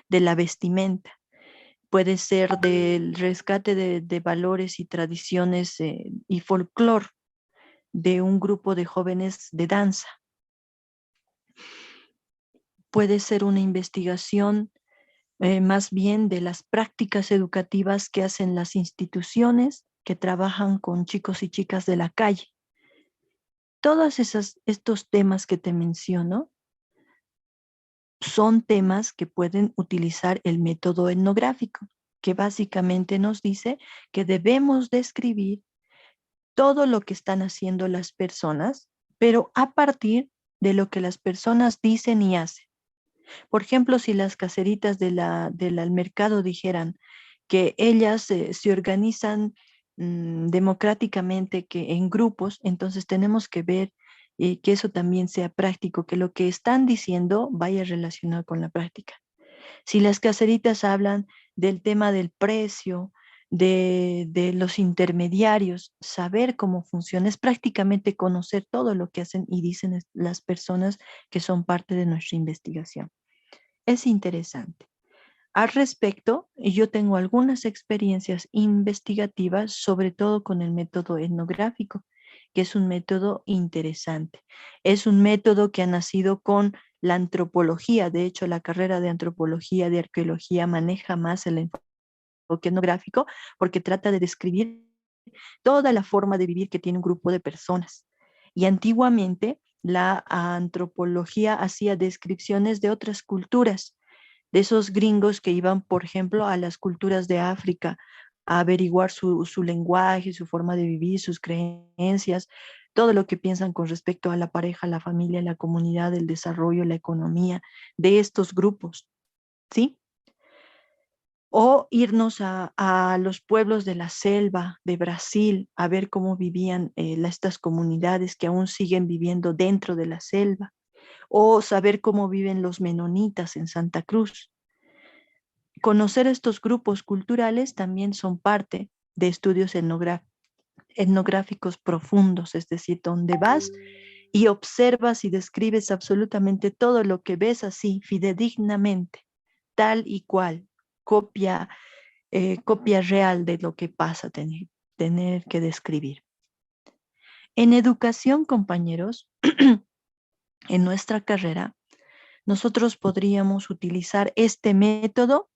de la vestimenta, puede ser del rescate de valores y tradiciones y folclore de un grupo de jóvenes de danza. Puede ser una investigación más bien de las prácticas educativas que hacen las instituciones que trabajan con chicos y chicas de la calle. Todos estos temas que te menciono son temas que pueden utilizar el método etnográfico, que básicamente nos dice que debemos describir todo lo que están haciendo las personas, pero a partir de lo que las personas dicen y hacen. Por ejemplo, si las caseritas del mercado dijeran que ellas se organizan democráticamente, que en grupos, entonces tenemos que ver que eso también sea práctico, que lo que están diciendo vaya relacionado con la práctica. Si las caseritas hablan del tema del precio, de los intermediarios, saber cómo funciona, es prácticamente conocer todo lo que hacen y dicen las personas que son parte de nuestra investigación. Es interesante. Al respecto, yo tengo algunas experiencias investigativas, sobre todo con el método etnográfico, que es un método interesante. Es un método que ha nacido con la antropología. De hecho, la carrera de antropología, de arqueología, maneja más el enfoque etnográfico porque trata de describir toda la forma de vivir que tiene un grupo de personas. Y antiguamente la antropología hacía descripciones de otras culturas, de esos gringos que iban, por ejemplo, a las culturas de África a averiguar su lenguaje, su forma de vivir, sus creencias, todo lo que piensan con respecto a la pareja, la familia, la comunidad, el desarrollo, la economía de estos grupos, ¿sí? O irnos a los pueblos de la selva de Brasil a ver cómo vivían estas comunidades que aún siguen viviendo dentro de la selva, o saber cómo viven los menonitas en Santa Cruz. Conocer estos grupos culturales también son parte de estudios etnográficos profundos, es decir, donde vas y observas y describes absolutamente todo lo que ves así, fidedignamente, tal y cual, copia, copia real de lo que pasa, tener que describir. En educación, compañeros, en nuestra carrera, nosotros podríamos utilizar este método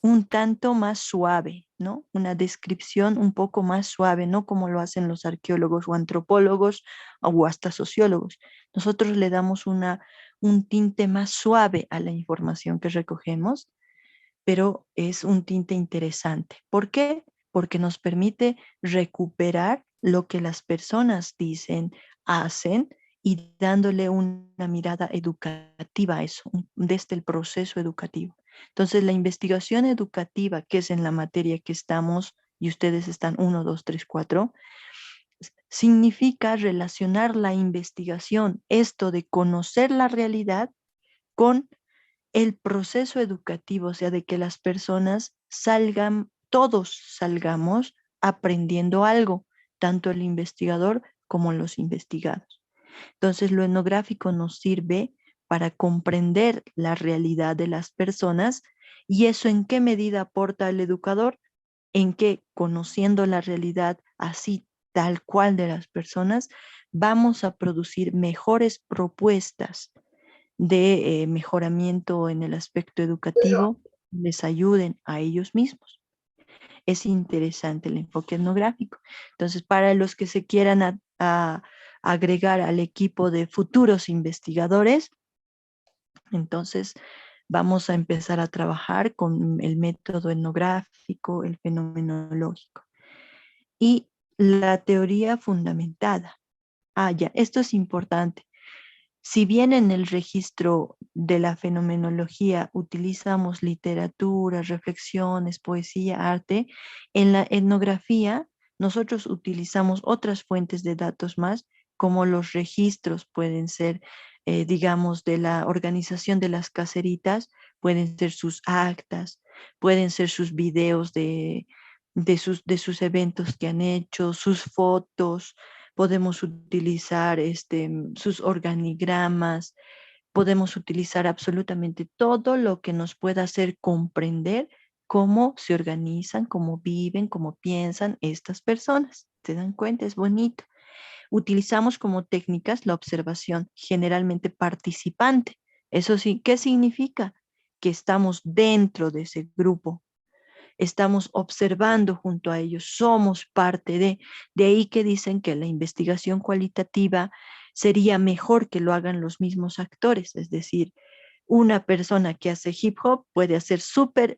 un tanto más suave, ¿no? Una descripción un poco más suave, no como lo hacen los arqueólogos o antropólogos o hasta sociólogos. Nosotros le damos un tinte más suave a la información que recogemos, pero es un tinte interesante. ¿Por qué? Porque nos permite recuperar lo que las personas dicen, hacen y dándole una mirada educativa a eso, desde el proceso educativo. Entonces, la investigación educativa, que es en la materia que estamos, y ustedes están 1, 2, 3, 4, significa relacionar la investigación, esto de conocer la realidad, con el proceso educativo, o sea, de que las personas salgan, todos salgamos aprendiendo algo, tanto el investigador como los investigados. Entonces, lo etnográfico nos sirve para comprender la realidad de las personas y eso en qué medida aporta al educador, en que conociendo la realidad así tal cual de las personas, vamos a producir mejores propuestas de mejoramiento en el aspecto educativo, les ayuden a ellos mismos. Es interesante el enfoque etnográfico. Entonces, para los que se quieran agregar al equipo de futuros investigadores, entonces vamos a empezar a trabajar con el método etnográfico, el fenomenológico y la teoría fundamentada. Ah, ya, esto es importante. Si bien en el registro de la fenomenología utilizamos literatura, reflexiones, poesía, arte, en la etnografía nosotros utilizamos otras fuentes de datos más, como los registros pueden ser, digamos, de la organización de las caseritas, pueden ser sus actas, pueden ser sus videos de sus eventos que han hecho, sus fotos, podemos utilizar sus organigramas, podemos utilizar absolutamente todo lo que nos pueda hacer comprender cómo se organizan, cómo viven, cómo piensan estas personas. ¿Se dan cuenta? Es bonito. Utilizamos como técnicas la observación, generalmente participante. Eso sí, ¿qué significa? Que estamos dentro de ese grupo, estamos observando junto a ellos, somos parte de ahí que dicen que la investigación cualitativa sería mejor que lo hagan los mismos actores, es decir, una persona que hace hip hop puede hacer súper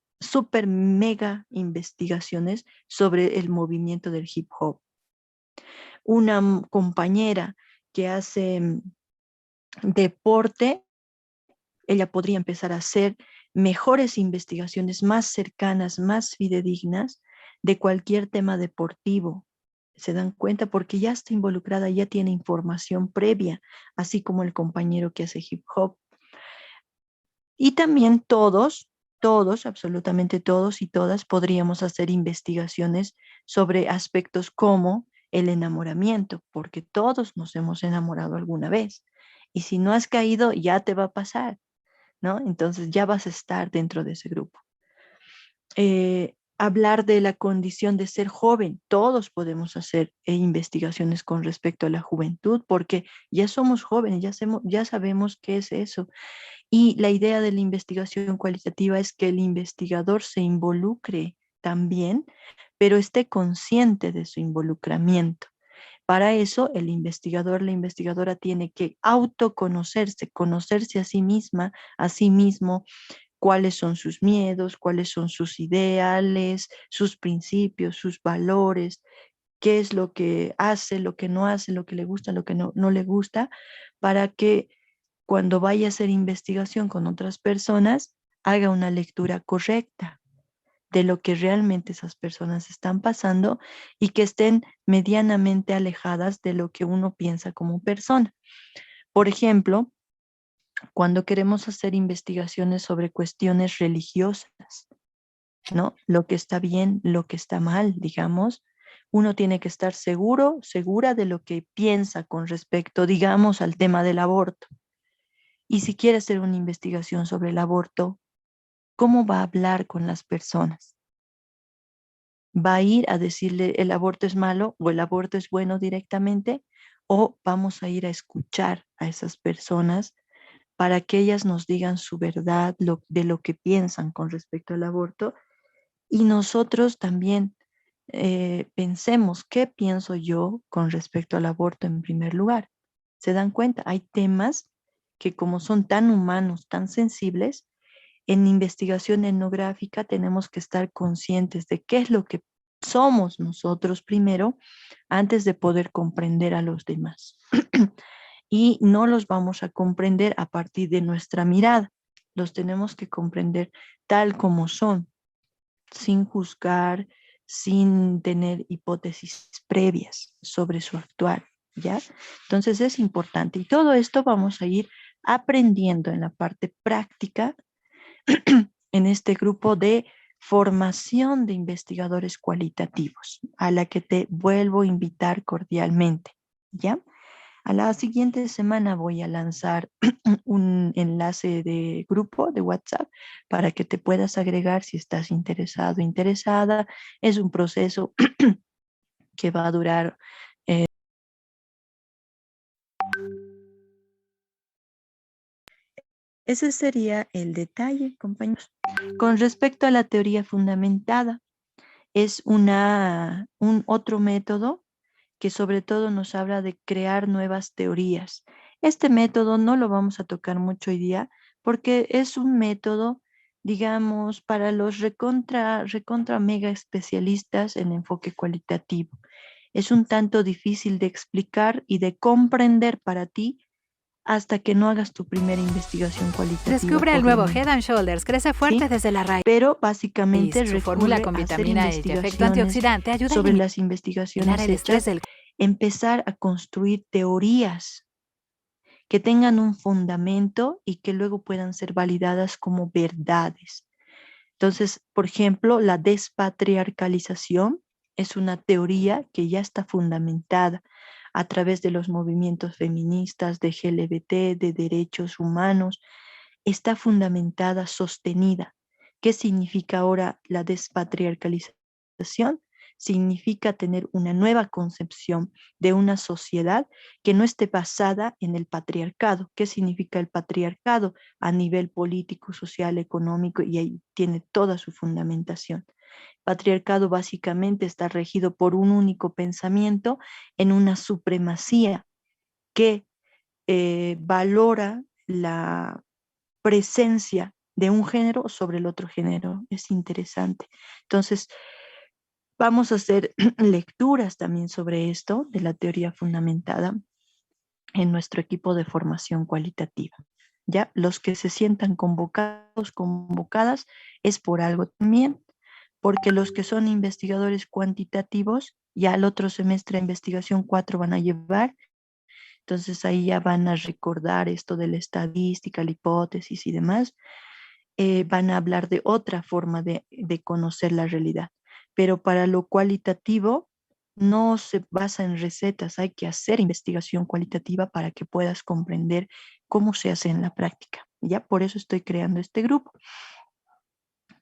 mega investigaciones sobre el movimiento del hip hop. Una compañera que hace deporte, ella podría empezar a hacer mejores investigaciones más cercanas, más fidedignas de cualquier tema deportivo. ¿Se dan cuenta? Porque ya está involucrada, ya tiene información previa, así como el compañero que hace hip hop. Y también todos, absolutamente todos y todas podríamos hacer investigaciones sobre aspectos como el enamoramiento, porque todos nos hemos enamorado alguna vez. Y si no has caído, ya te va a pasar, ¿no? Entonces ya vas a estar dentro de ese grupo. Hablar de la condición de ser joven, todos podemos hacer investigaciones con respecto a la juventud, porque ya somos jóvenes, ya sabemos qué es eso. Y la idea de la investigación cualitativa es que el investigador se involucre también, pero esté consciente de su involucramiento. Para eso, el investigador, la investigadora tiene que autoconocerse, conocerse a sí misma, a sí mismo, cuáles son sus miedos, cuáles son sus ideales, sus principios, sus valores, qué es lo que hace, lo que no hace, lo que le gusta, lo que no le gusta, para que cuando vaya a hacer investigación con otras personas, haga una lectura correcta de lo que realmente esas personas están pasando y que estén medianamente alejadas de lo que uno piensa como persona. Por ejemplo, cuando queremos hacer investigaciones sobre cuestiones religiosas, ¿no? Lo que está bien, lo que está mal, digamos, uno tiene que estar segura de lo que piensa con respecto, digamos, al tema del aborto. Y si quiere hacer una investigación sobre el aborto, ¿cómo va a hablar con las personas? ¿Va a ir a decirle el aborto es malo o el aborto es bueno directamente? ¿O vamos a ir a escuchar a esas personas para que ellas nos digan su verdad de lo que piensan con respecto al aborto? Y nosotros también pensemos qué pienso yo con respecto al aborto en primer lugar. ¿Se dan cuenta? Hay temas que como son tan humanos, tan sensibles, en investigación etnográfica tenemos que estar conscientes de qué es lo que somos nosotros primero antes de poder comprender a los demás. Y no los vamos a comprender a partir de nuestra mirada, los tenemos que comprender tal como son, sin juzgar, sin tener hipótesis previas sobre su actuar, ¿ya? Entonces es importante y todo esto vamos a ir aprendiendo en la parte práctica en este grupo de formación de investigadores cualitativos, a la que te vuelvo a invitar cordialmente, ¿ya? A la siguiente semana voy a lanzar un enlace de grupo de WhatsApp para que te puedas agregar si estás interesado, interesada. Es un proceso que va a durar. Ese sería el detalle, compañeros. Con respecto a la teoría fundamentada, es un otro método que sobre todo nos habla de crear nuevas teorías. Este método no lo vamos a tocar mucho hoy día porque es un método, digamos, para los recontra mega especialistas en enfoque cualitativo. Es un tanto difícil de explicar y de comprender para ti hasta que no hagas tu primera investigación cualitativa Descubre el por lo nuevo menos. Head and Shoulders. Crece fuerte ¿Sí? desde la raíz. Pero básicamente Su fórmula recurre con a hacer vitamina E y efecto investigaciones antioxidante ayuda a sobre eliminar las investigaciones el estrés hechas, del empezar a construir teorías que tengan un fundamento y que luego puedan ser validadas como verdades. Entonces, por ejemplo, la despatriarcalización es una teoría que ya está fundamentada. a través de los movimientos feministas, de LGBT, de derechos humanos, está fundamentada, sostenida. ¿Qué significa ahora la despatriarcalización? Significa tener una nueva concepción de una sociedad que no esté basada en el patriarcado. ¿Qué significa el patriarcado? A nivel político, social, económico, y ahí tiene toda su fundamentación. Patriarcado básicamente está regido por un único pensamiento en una supremacía que valora la presencia de un género sobre el otro género. Es interesante. Entonces, vamos a hacer lecturas también sobre esto, de la teoría fundamentada en nuestro equipo de formación cualitativa. Ya los que se sientan convocados, convocadas, es por algo también, porque los que son investigadores cuantitativos, ya el otro semestre de investigación 4 van a llevar, entonces ahí ya van a recordar esto de la estadística, la hipótesis y demás, van a hablar de otra forma de conocer la realidad. Pero para lo cualitativo no se basa en recetas, hay que hacer investigación cualitativa para que puedas comprender cómo se hace en la práctica. Ya por eso estoy creando este grupo.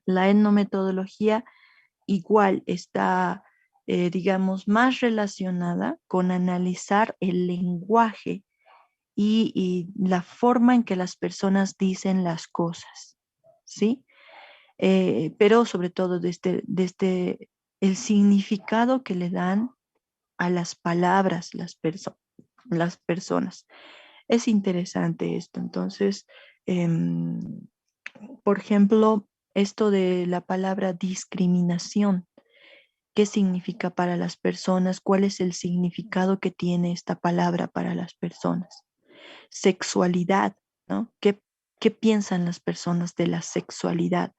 La etnometodología igual está, digamos, más relacionada con analizar el lenguaje y la forma en que las personas dicen las cosas, ¿sí? Pero sobre todo desde el significado que le dan a las palabras las personas. Es interesante esto. Entonces, em, por ejemplo, esto de la palabra discriminación, ¿qué significa para las personas? ¿Cuál es el significado que tiene esta palabra para las personas? Sexualidad, ¿no? ¿Qué piensan las personas de la sexualidad?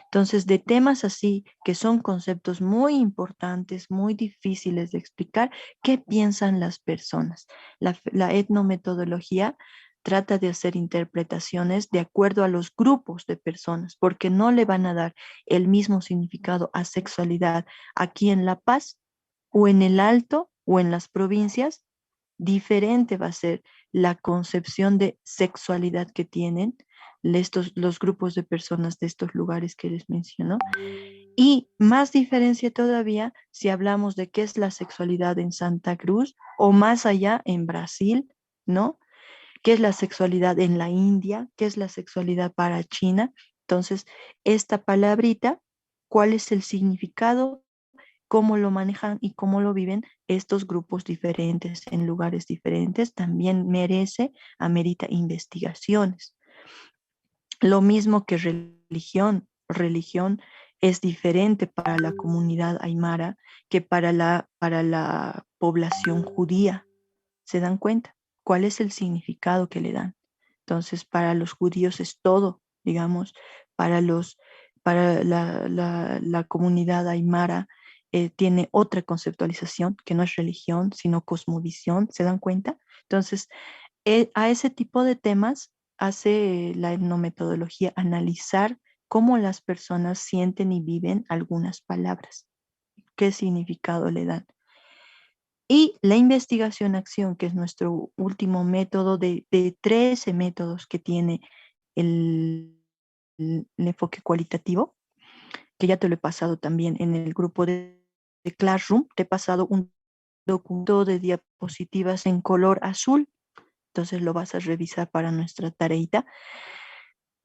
Entonces, de temas así, que son conceptos muy importantes, muy difíciles de explicar, ¿qué piensan las personas? La etnometodología trata de hacer interpretaciones de acuerdo a los grupos de personas, porque no le van a dar el mismo significado a sexualidad aquí en La Paz o en el Alto o en las provincias. Diferente va a ser la concepción de sexualidad que tienen los grupos de personas de estos lugares que les menciono. Y más diferencia todavía si hablamos de qué es la sexualidad en Santa Cruz o más allá en Brasil, ¿no? ¿Qué es la sexualidad en la India? ¿Qué es la sexualidad para China? Entonces, esta palabrita, ¿cuál es el significado? ¿Cómo lo manejan y cómo lo viven estos grupos diferentes en lugares diferentes? También amerita investigaciones. Lo mismo que religión. Religión es diferente para la comunidad aymara que para la población judía. ¿Se dan cuenta? ¿Cuál es el significado que le dan? Entonces, para los judíos es todo, digamos, para la comunidad aymara tiene otra conceptualización que no es religión, sino cosmovisión. ¿Se dan cuenta? Entonces, a ese tipo de temas hace la etnometodología analizar cómo las personas sienten y viven algunas palabras, qué significado le dan. Y la investigación-acción, que es nuestro último método de 13 métodos que tiene el enfoque cualitativo, que ya te lo he pasado también en el grupo de Classroom, te he pasado un documento de diapositivas en color azul, entonces lo vas a revisar para nuestra tareita,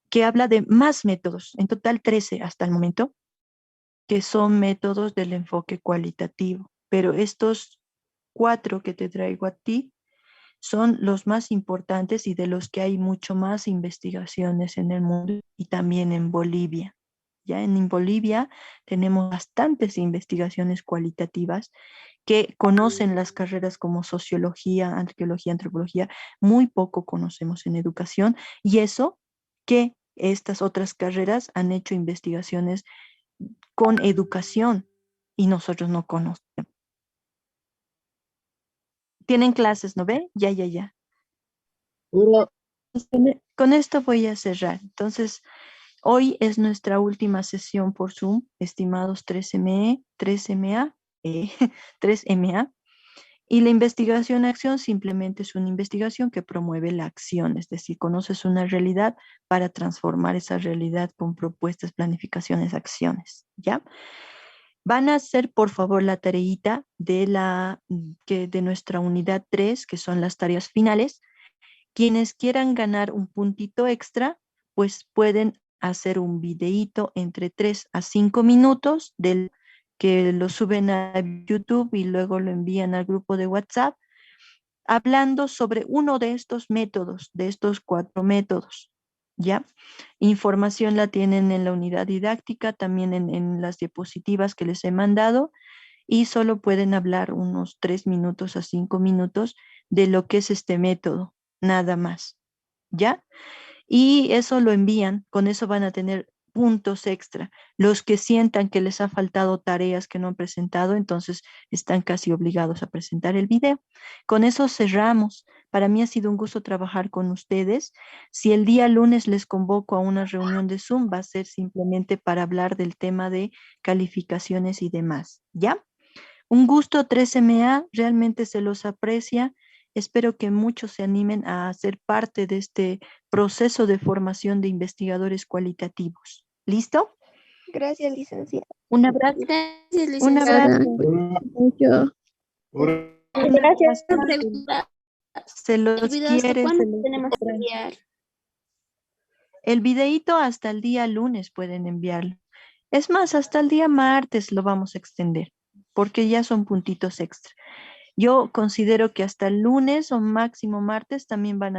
que habla de más métodos, en total 13 hasta el momento, que son métodos del enfoque cualitativo, pero estos 4 que te traigo a ti son los más importantes y de los que hay mucho más investigaciones en el mundo y también en Bolivia. Ya en Bolivia tenemos bastantes investigaciones cualitativas que conocen las carreras como sociología, arqueología, antropología, muy poco conocemos en educación y eso que estas otras carreras han hecho investigaciones con educación y nosotros no conocemos. Tienen clases, ¿no ve? Ya, ya, ya. Mira, Con esto voy a cerrar. Entonces, hoy es nuestra última sesión por Zoom, estimados 3ME, 3MA, 3MA. Y la investigación-acción simplemente es una investigación que promueve la acción, es decir, conoces una realidad para transformar esa realidad con propuestas, planificaciones, acciones, ¿ya? Van a hacer, por favor, la tareita de nuestra unidad 3, que son las tareas finales. Quienes quieran ganar un puntito extra, pues pueden hacer un videíto entre 3 a 5 minutos del que lo suben a YouTube y luego lo envían al grupo de WhatsApp, hablando sobre uno de estos métodos, de estos 4 métodos. ¿Ya? Información la tienen en la unidad didáctica, también en las diapositivas que les he mandado, y solo pueden hablar unos 3 minutos a 5 minutos de lo que es este método, nada más. ¿Ya? Y eso lo envían, con eso van a tener puntos extra. Los que sientan que les ha faltado tareas que no han presentado, entonces están casi obligados a presentar el video. Con eso cerramos. Para mí ha sido un gusto trabajar con ustedes. Si el día lunes les convoco a una reunión de Zoom, va a ser simplemente para hablar del tema de calificaciones y demás. ¿Ya? Un gusto 13MA, realmente se los aprecia. Espero que muchos se animen a ser parte de este proceso de formación de investigadores cualitativos. ¿Listo? Gracias, licenciada. Un abrazo. Gracias, Un licenciada. abrazo. Mucho. Gracias por Bastante. preguntar. Se ¿El los video hasta quiere, cuándo se los tenemos que extraña. enviar? El videíto hasta el día lunes pueden enviarlo. Es más, hasta el día martes lo vamos a extender, porque ya son puntitos extra. Yo considero que hasta el lunes o máximo martes también van a